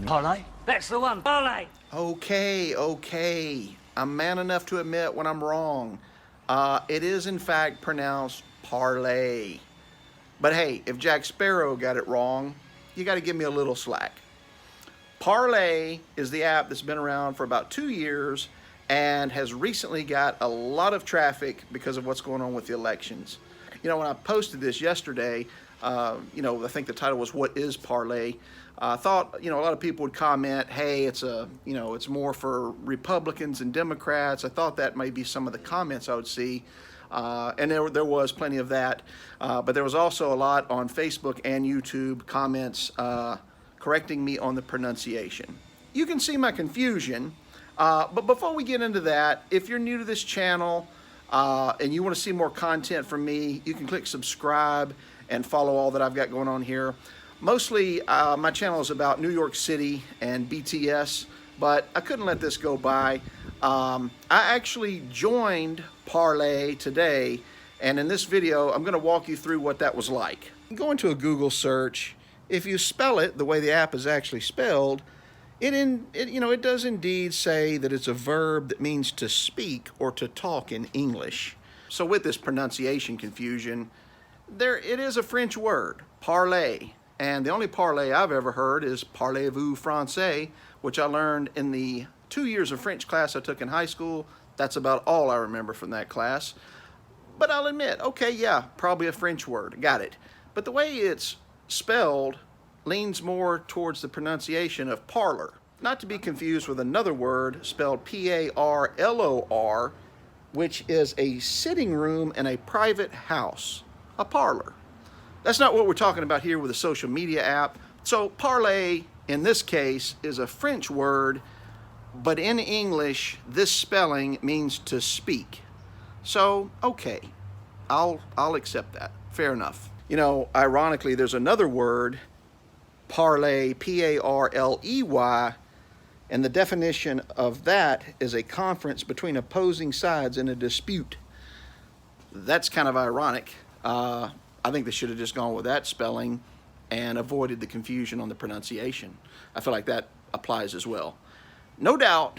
Parler? That's the one, Parler! Okay. I'm man enough to admit when I'm wrong. It is in fact pronounced parlay. But hey, if Jack Sparrow got it wrong, you got to give me a little slack. Parlay is the app that's been around for about 2 years and has recently got a lot of traffic because of what's going on with the elections. You know, when I posted this yesterday, I think the title was "What is Parlay?" I thought, a lot of people would comment, "Hey, it's more for Republicans and Democrats." I thought that may be some of the comments I would see, and there was plenty of that. But there was also a lot on Facebook and YouTube comments correcting me on the pronunciation. You can see my confusion, but before we get into that, if you're new to this channel and you want to see more content from me, you can click subscribe and follow all that I've got going on here. Mostly my channel is about New York City and BTS, but I couldn't let this go by. I actually joined Parlay today, and in this video I'm going to walk you through what that was like. Go into a Google search. If you spell it the way the app is actually spelled, it does indeed say that it's a verb that means to speak or to talk in English. So with this pronunciation confusion, it is a French word, parler. And the only parler I've ever heard is parlez-vous français, which I learned in the 2 years of French class I took in high school. That's about all I remember from that class. But I'll admit, okay, yeah, probably a French word, got it. But the way it's spelled leans more towards the pronunciation of parlor. Not to be confused with another word spelled P-A-R-L-O-R, which is a sitting room in a private house, a parlor. That's not what we're talking about here with a social media app. So parlay, in this case, is a French word, but in English, this spelling means to speak. So, okay, I'll accept that. Fair enough. Ironically, there's another word, parlay, P-A-R-L-E-Y, and the definition of that is a conference between opposing sides in a dispute. That's kind of ironic. I think they should have just gone with that spelling and avoided the confusion on the pronunciation. I feel like that applies as well. No doubt,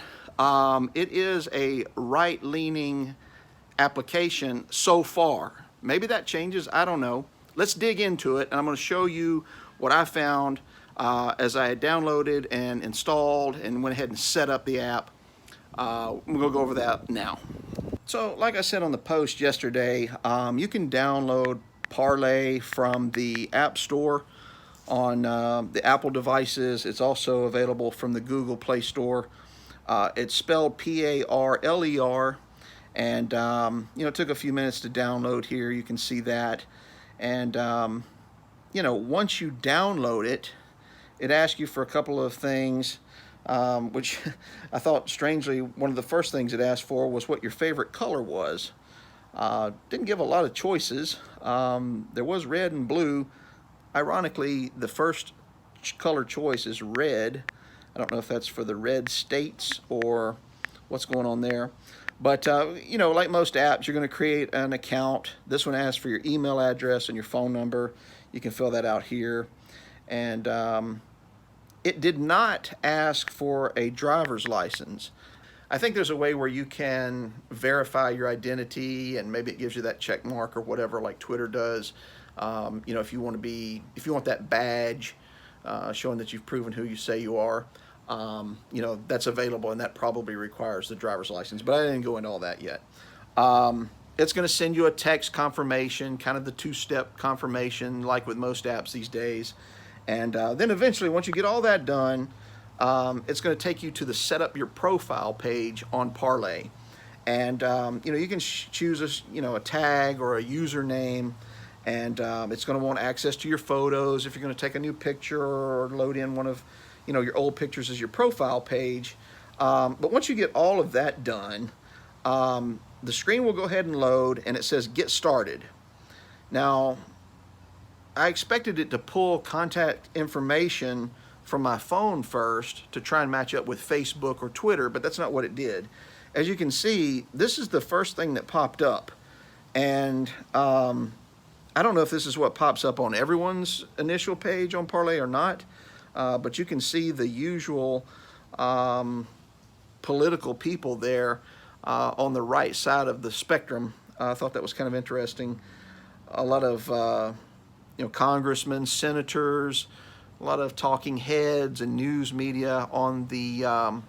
it is a right-leaning application so far. Maybe that changes, I don't know. Let's dig into it, and I'm going to show you what I found as I had downloaded and installed and went ahead and set up the app. We're going to go over that now. So, like I said on the post yesterday, you can download Parlay from the App Store on the Apple devices. It's also available from the Google Play Store. It's spelled P-A-R-L-E-R, and it took a few minutes to download here. You can see that. And once you download it, it asks you for a couple of things, which I thought strangely one of the first things it asked for was what your favorite color was. Didn't give a lot of choices. There was red and blue. Ironically, the first color choice is red. I don't know if that's for the red states or what's going on there. But, like most apps, you're going to create an account. This one asks for your email address and your phone number. You can fill that out here. And it did not ask for a driver's license. I think there's a way where you can verify your identity, and maybe it gives you that check mark or whatever, like Twitter does. If you want that badge showing that you've proven who you say you are, that's available, and that probably requires the driver's license. But I didn't go into all that yet. It's going to send you a text confirmation, kind of the two-step confirmation, like with most apps these days. And then eventually, once you get all that done, it's going to take you to the set up your profile page on Parlay. And you can choose a tag or a username, and it's going to want access to your photos if you're going to take a new picture or load in one of your old pictures as your profile page. But once you get all of that done, the screen will go ahead and load, and it says get started. Now, I expected it to pull contact information from my phone first to try and match up with Facebook or Twitter, but that's not what it did. As you can see, this is the first thing that popped up. And I don't know if this is what pops up on everyone's initial page on Parlay or not, but you can see the usual political people there on the right side of the spectrum. I thought that was kind of interesting. A lot of congressmen, senators, a lot of talking heads and news media on the on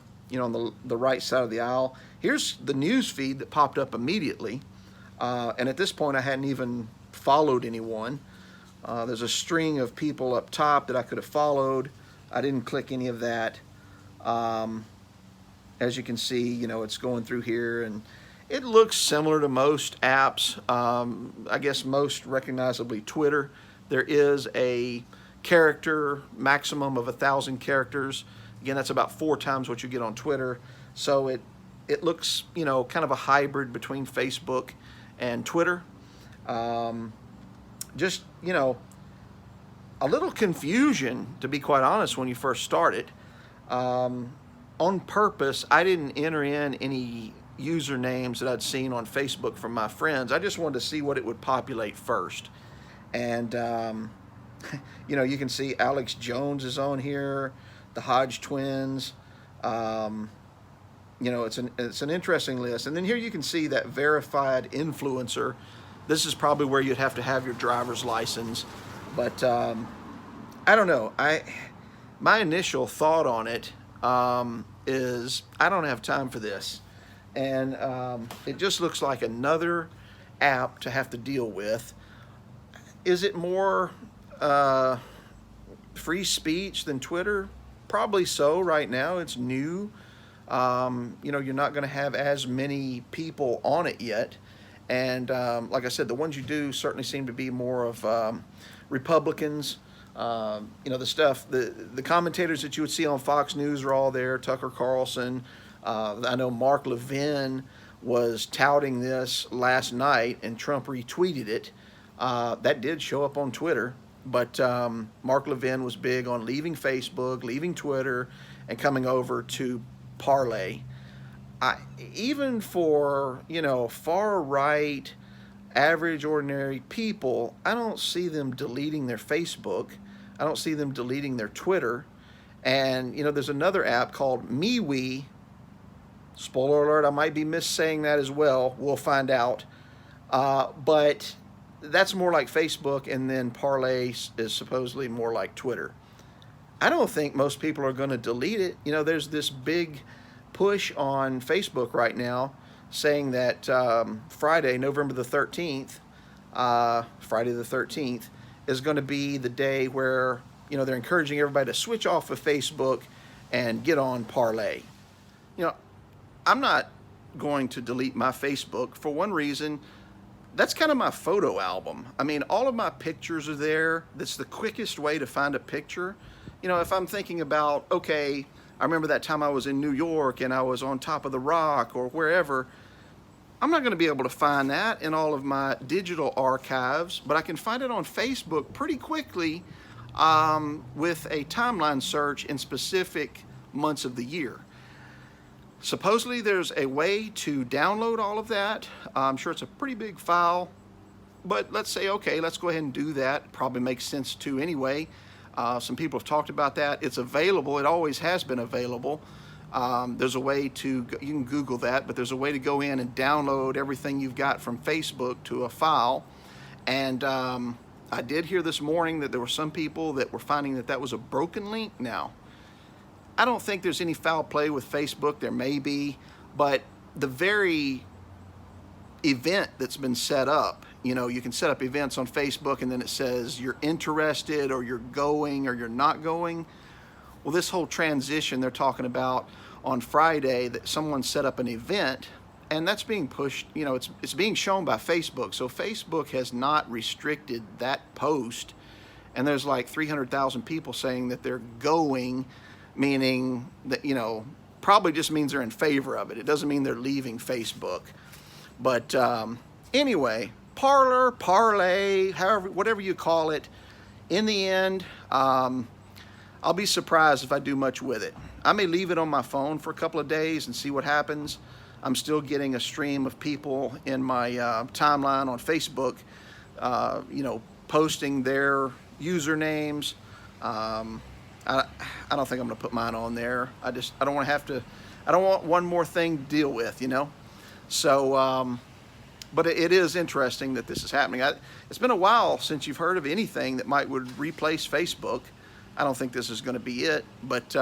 the right side of the aisle. Here's the news feed that popped up immediately, and at this point I hadn't even followed anyone. There's a string of people up top that I could have followed. I didn't click any of that. As you can see, it's going through here, and it looks similar to most apps. I guess most recognizably Twitter. There is a character maximum of 1,000 characters. Again, that's about 4 times what you get on Twitter. So it looks, kind of a hybrid between Facebook and Twitter. Just, a little confusion, to be quite honest, when you first started. On purpose, I didn't enter in any usernames that I'd seen on Facebook from my friends. I just wanted to see what it would populate first. And, you can see Alex Jones is on here, the Hodge twins. It's an interesting list. And then here you can see that verified influencer. This is probably where you'd have to have your driver's license. But I don't know. My initial thought on it is I don't have time for this. And it just looks like another app to have to deal with. Is it more free speech than Twitter? Probably so right now. It's new. You're not going to have as many people on it yet. And like I said, the ones you do certainly seem to be more of Republicans. The commentators that you would see on Fox News are all there. Tucker Carlson. I know Mark Levin was touting this last night, and Trump retweeted it. That did show up on Twitter, but Mark Levin was big on leaving Facebook, leaving Twitter, and coming over to Parler. Even for, far right, average, ordinary people, I don't see them deleting their Facebook. I don't see them deleting their Twitter. And, there's another app called MeWe. Spoiler alert, I might be missaying that as well. We'll find out. But that's more like Facebook, and then Parler is supposedly more like Twitter. I don't think most people are going to delete it. There's this big push on Facebook right now saying that Friday, November the 13th, Friday the 13th, is going to be the day where, they're encouraging everybody to switch off of Facebook and get on Parler. I'm not going to delete my Facebook for one reason. That's kind of my photo album. I mean, all of my pictures are there. That's the quickest way to find a picture. If I'm thinking about, okay, I remember that time I was in New York and I was on top of the rock or wherever, I'm not going to be able to find that in all of my digital archives, but I can find it on Facebook pretty quickly with a timeline search in specific months of the year. Supposedly there's a way to download all of that. I'm sure it's a pretty big file, but let's say, okay, let's go ahead and do that. Probably makes sense to anyway. Some people have talked about that. It's available. It always has been available. There's a way to, you can Google that, but there's a way to go in and download everything you've got from Facebook to a file. And I did hear this morning that there were some people that were finding that was a broken link now. I don't think there's any foul play with Facebook. There may be, but the very event that's been set up, you can set up events on Facebook and then it says you're interested or you're going or you're not going. Well, this whole transition they're talking about on Friday, that someone set up an event and that's being pushed, it's being shown by Facebook. So Facebook has not restricted that post, and there's like 300,000 people saying that they're going, meaning that, probably just means they're in favor of it. It doesn't mean they're leaving Facebook. But anyway, Parler, Parler, whatever you call it, in the end, I'll be surprised if I do much with it. I may leave it on my phone for a couple of days and see what happens. I'm still getting a stream of people in my timeline on Facebook, posting their usernames. I don't think I'm going to put mine on there. I don't want to have to. I don't want one more thing to deal with, you know. So, but it is interesting that this is happening. It's been a while since you've heard of anything that would replace Facebook. I don't think this is going to be it. But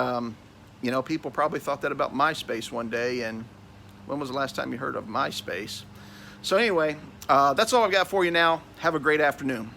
you know, people probably thought that about MySpace one day. And when was the last time you heard of MySpace? So anyway, that's all I've got for you now. Have a great afternoon.